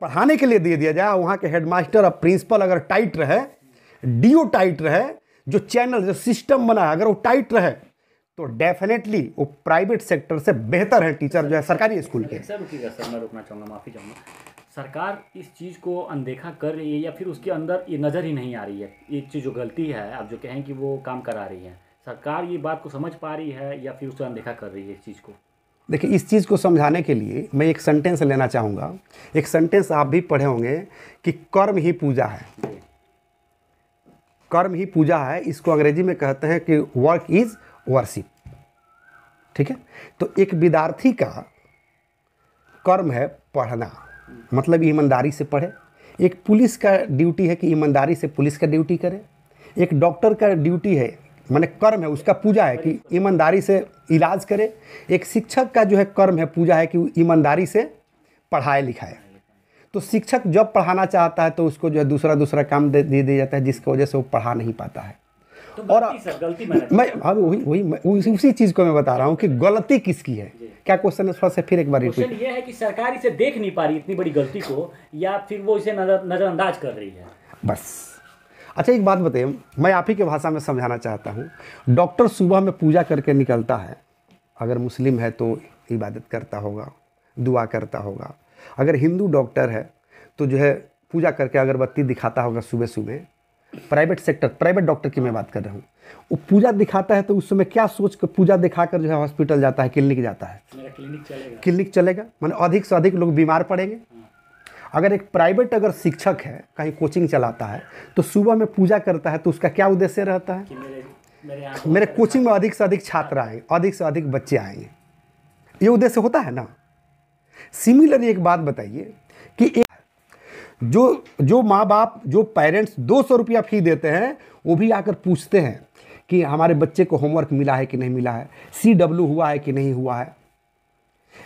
पढ़ाने के लिए दे दिया जाए, वहाँ के हेडमास्टर और प्रिंसिपल अगर टाइट रहे, डीओ टाइट रहे, जो चैनल जो सिस्टम बना है अगर वो टाइट रहे, तो डेफिनेटली वो प्राइवेट सेक्टर से बेहतर है टीचर जो है सरकारी स्कूल के। सर रुकिएगा सर, मैं रुकना चाहूँगा, माफ़ी चाहूँगा। सरकार इस चीज़ को अनदेखा कर रही है या फिर उसके अंदर ये नज़र ही नहीं आ रही है? ये चीज़ जो गलती है, आप जो कहें कि वो काम करा रही है, सरकार ये बात को समझ पा रही है या फिर उसे अनदेखा कर रही है इस चीज़ को? देखिए, इस चीज़ को समझाने के लिए मैं एक सेंटेंस लेना चाहूँगा। एक सेंटेंस आप भी पढ़े होंगे कि कर्म ही पूजा है। कर्म ही पूजा है, इसको अंग्रेजी में कहते हैं कि वर्क इज़ वर्शिप। ठीक है, तो एक विद्यार्थी का कर्म है पढ़ना, मतलब ईमानदारी से पढ़े। एक पुलिस का ड्यूटी है कि ईमानदारी से पुलिस का ड्यूटी करे। एक डॉक्टर का ड्यूटी है, माने कर्म है, उसका पूजा है कि ईमानदारी से इलाज करे। एक शिक्षक का जो है कर्म है, पूजा है कि ईमानदारी से पढ़ाए लिखाए। तो शिक्षक जब पढ़ाना चाहता है तो उसको जो है दूसरा काम दे दिया जाता है, जिसकी वजह से वो पढ़ा नहीं पाता है। तो और गलती मैं अब वही उसी चीज़ को मैं बता रहा हूँ कि गलती किसकी है। क्या क्वेश्चन है, थोड़ा सा फिर एक बार क्वेश्चन ये है कि सरकार इसे देख नहीं पा रही इतनी बड़ी गलती को, या फिर वो इसे नज़रअंदाज कर रही है बस। अच्छा, एक बात बताइए, मैं आप ही के भाषा में समझाना चाहता हूँ। डॉक्टर सुबह में पूजा करके निकलता है, अगर मुस्लिम है तो इबादत करता होगा, दुआ करता होगा। अगर हिंदू डॉक्टर है तो जो है पूजा करके अगरबत्ती दिखाता होगा सुबह सुबह। प्राइवेट डॉक्टर की मैं बात कर रहा हूँ, वो पूजा दिखाता है तो उस समय क्या सोच कर पूजा दिखाकर जो है हॉस्पिटल जाता है, क्लिनिक जाता है, मेरा क्लिनिक चलेगा, माने अधिक से अधिक लोग बीमार पड़ेंगे। अगर एक प्राइवेट अगर शिक्षक है, कहीं कोचिंग चलाता है, तो सुबह में पूजा करता है तो उसका क्या उद्देश्य रहता है कि मेरे कोचिंग में अधिक से अधिक छात्र आएंगे, अधिक से अधिक बच्चे आएंगे, ये उद्देश्य होता है ना। सिमिलरली एक बात बताइए कि जो माँ बाप, जो पेरेंट्स 200 रुपया फी देते हैं, वो भी आकर पूछते हैं कि हमारे बच्चे को होमवर्क मिला है कि नहीं मिला है, CW हुआ है कि नहीं हुआ है।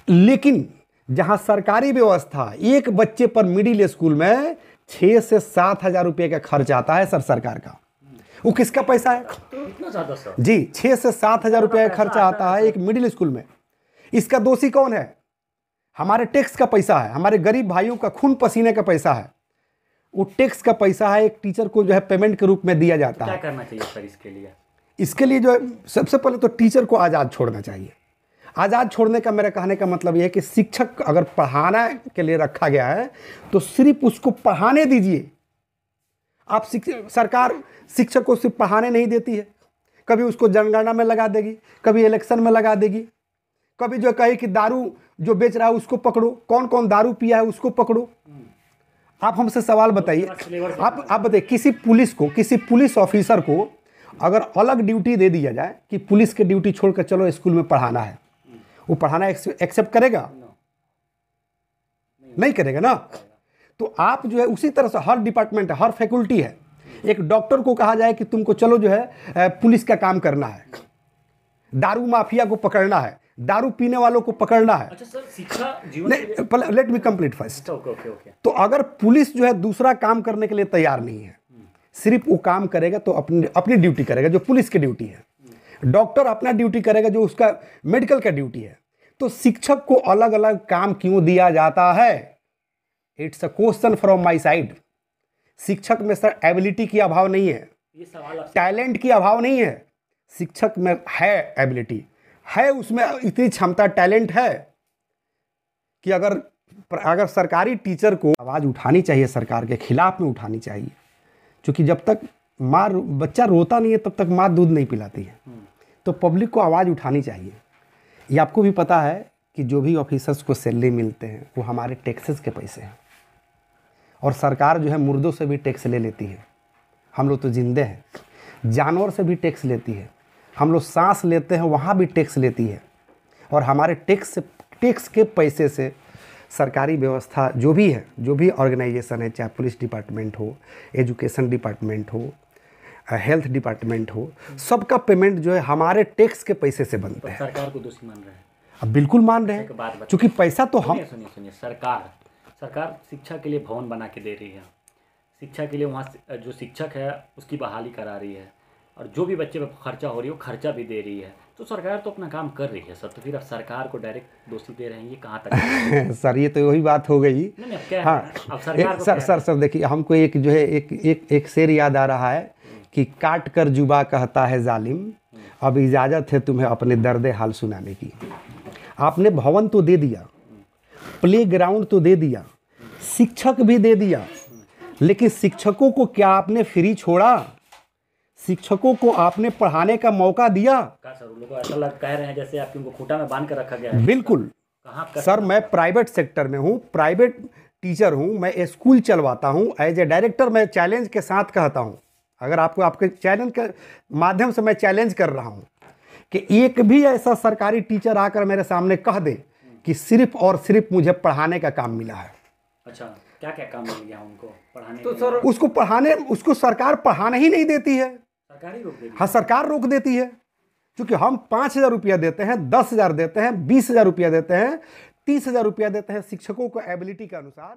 लेकिन जहाँ सरकारी व्यवस्था, एक बच्चे पर मिडिल स्कूल में 6 से 7 हज़ार रुपये का खर्च आता है सर, सरकार का। वो किसका पैसा है? तो इतना ज़्यादा सर? जी, 6 से 7 हज़ार रुपये का खर्चा आता है एक मिडिल स्कूल में। इसका दोषी कौन है? हमारे टैक्स का पैसा है, हमारे गरीब भाइयों का खून पसीने का पैसा है। वो टैक्स का पैसा है, एक टीचर को जो है पेमेंट के रूप में दिया जाता है। क्या करना चाहिए सर इसके लिए? इसके लिए जो है सबसे पहले तो टीचर को आज़ाद छोड़ना चाहिए। आज़ाद छोड़ने का मेरा कहने का मतलब यह है कि शिक्षक अगर पढ़ाना के लिए रखा गया है तो सिर्फ उसको पढ़ाने दीजिए। आप सरकार शिक्षक को सिर्फ पढ़ाने नहीं देती है, कभी उसको जनगणना में लगा देगी, कभी इलेक्शन में लगा देगी, कभी जो कहे कि दारू जो बेच रहा है उसको पकड़ो, कौन कौन दारू पिया है उसको पकड़ो। आप हमसे सवाल बताइए, आप बताइए, किसी पुलिस ऑफिसर को अगर अलग ड्यूटी दे दिया जाए कि पुलिस की ड्यूटी छोड़कर चलो स्कूल में पढ़ाना है, वो पढ़ाना एक्सेप्ट करेगा? नहीं करेगा ना। तो आप जो है उसी तरह से हर डिपार्टमेंट है, हर फैकल्टी है। एक डॉक्टर को कहा जाए कि तुमको चलो जो है पुलिस का काम करना है, दारू माफिया को पकड़ना है, दारू पीने वालों को पकड़ना है। अच्छा सर, शिक्षा जीवन, let me complete first. Okay. तो अगर पुलिस जो है दूसरा काम करने के लिए तैयार नहीं है, सिर्फ वो काम करेगा तो अपनी ड्यूटी करेगा जो पुलिस की ड्यूटी है, डॉक्टर अपना ड्यूटी करेगा जो उसका मेडिकल का ड्यूटी है, तो शिक्षक को अलग अलग काम क्यों दिया जाता है? It's a question from my side. शिक्षक में सर एबिलिटी की अभाव नहीं है, टैलेंट की अभाव नहीं है। शिक्षक में है एबिलिटी, है उसमें इतनी क्षमता, टैलेंट है कि अगर सरकारी टीचर को आवाज़ उठानी चाहिए, सरकार के खिलाफ में उठानी चाहिए। क्योंकि जब तक बच्चा रोता नहीं है तब तक माँ दूध नहीं पिलाती है। तो पब्लिक को आवाज़ उठानी चाहिए। ये आपको भी पता है कि जो भी ऑफिसर्स को सैलरी मिलते हैं वो हमारे टैक्सेस के पैसे हैं, और सरकार जो है मुर्दों से भी टैक्स ले लेती है। हम लोग तो जिंदे हैं, जानवर से भी टैक्स लेती है। हम लोग सांस लेते हैं वहाँ भी टैक्स लेती है। और हमारे टैक्स के पैसे से सरकारी व्यवस्था जो भी है, जो भी ऑर्गेनाइजेशन है, चाहे पुलिस डिपार्टमेंट हो, एजुकेशन डिपार्टमेंट हो, हेल्थ डिपार्टमेंट हो, सबका पेमेंट जो है हमारे टैक्स के पैसे से बनता है। सरकार को दोषी मान रहे हैं? अब बिल्कुल मान रहे हैं, क्योंकि पैसा तो हम सुनिए, सरकार शिक्षा के लिए भवन बना के दे रही है, शिक्षा के लिए वहाँ जो शिक्षक है उसकी बहाली करा रही है, और जो भी बच्चे पे खर्चा हो रही है वो खर्चा भी दे रही है, तो सरकार तो अपना काम कर रही है सर, तो फिर अब सरकार को डायरेक्ट दोषी दे रहे हैं, ये कहाँ तक है? सर ये तो वही बात हो गई। नहीं, अब क्या हाँ, है, अब सरकार को सर क्या सर सर देखिए, हमको एक जो है एक शेर याद आ रहा है कि काट कर जुबा कहता है जालिम, अब इजाज़त है तुम्हें अपने दर्द हाल सुनाने की। आपने भवन तो दे दिया, प्ले ग्राउंड तो दे दिया, शिक्षक भी दे दिया, लेकिन शिक्षकों को क्या आपने फ्री छोड़ा? शिक्षकों को आपने पढ़ाने का मौका दिया? क्या सर, उन लोगों को ऐसा कह रहे हैं जैसे आपकी उनको खूंटा में बांध कर रखा गया है? बिल्कुल सर, मैं प्राइवेट सेक्टर में हूँ, प्राइवेट टीचर हूँ, मैं स्कूल चलवाता हूँ। एज ए डायरेक्टर मैं चैलेंज के साथ कहता हूँ, अगर आपको आपके चैनल के माध्यम से मैं चैलेंज कर रहा हूँ कि एक भी ऐसा सरकारी टीचर आकर मेरे सामने कह दे कि सिर्फ और सिर्फ मुझे पढ़ाने का काम मिला है। अच्छा, क्या क्या काम मिल गया उनको पढ़ाने तो के सर उसको सरकार पढ़ाने ही नहीं देती है। सरकार ही रोक देगी? हाँ, सरकार रोक देती है, क्योंकि हम 5,000 रुपया देते हैं, 10,000 देते हैं, 20,000 रुपया देते हैं, 30,000 रुपया देते हैं शिक्षकों को एबिलिटी के अनुसार।